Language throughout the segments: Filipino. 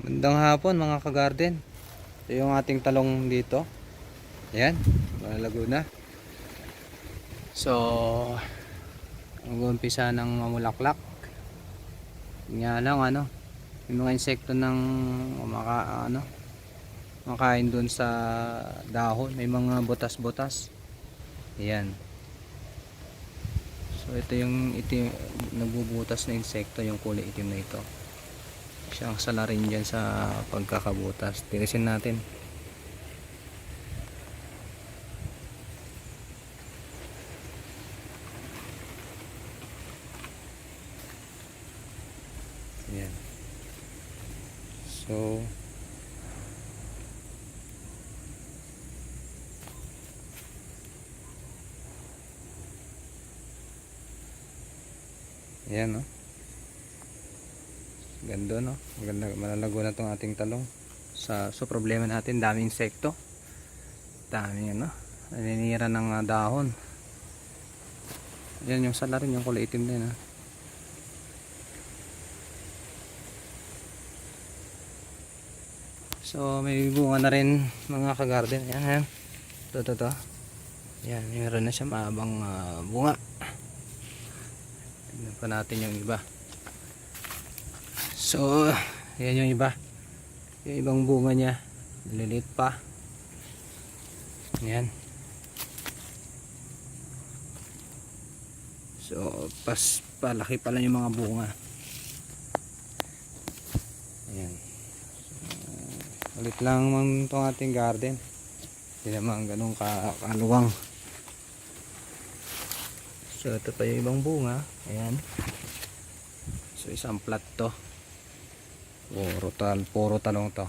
Magandang hapon mga ka-garden. Ito yung ating talong dito. Ayan, malalago na. So, mag-uumpisa ng mamulaklak. Nga lang yung mga insekto ng makain dun sa dahon. May mga butas-butas. Ayan. So, ito yung nagbubutas na insekto, yung kulay itim na ito. Siyang sala rin dyan sa pagkakabutas. Tirisin natin. Ayan. So ayan, no? Ganda, no? Maganda, malalago na tong ating talong. So problema natin, daming insekto. Daming naninira ng dahon. Ayan yung sala rin, yung kulay itim din, ha? So may bunga na rin mga ka-garden. Ayan, ayan. Ito. Ayan, meron na siya maabang bunga. Tignan pa natin yung iba. So ayan yung iba. Yung ibang bunga niya nililiit pa. Ayan. So palaki pala yung mga bunga. Ayan. Ulit lang man itong ating garden. Hindi naman ganun kaluwang. So ito pa yung ibang bunga. Ayan. So isang plat to. Puro talong to.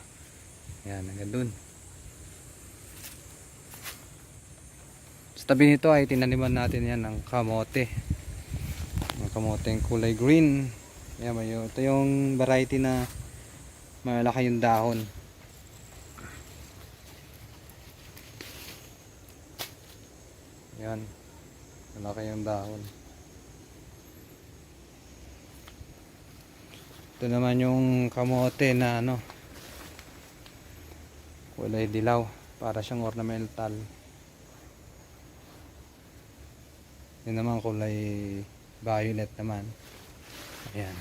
Ayan, hanggang dun. Sa tabi nito ay tinaniman natin yan ng kamote. Ang kamoteng kulay green. Ayan, ito yung variety na malaki yung dahon. Ayan, malaki yung dahon. Ito naman yung kamote na kulay dilaw, para siyang ornamental. Yun naman kulay violet naman. Ayan,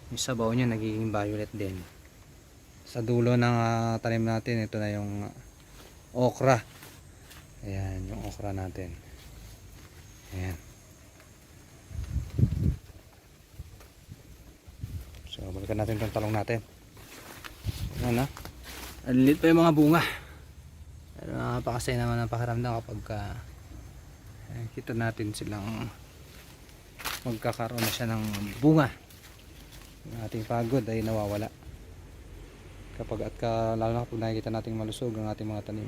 yung sabaw niya nagiging violet din. Sa dulo ng tanim natin, ito na yung okra. Ayan yung okra natin. Ayan. So balikan natin itong talong natin. Ayan, alilit pa yung mga bunga. Pero napakasaya naman ang pakiramdam kapag kita natin silang magkakaroon na siya ng bunga. Yung ating pagod ay nawawala lalo na kapag nakikita natin malusog ang ating mga tanim.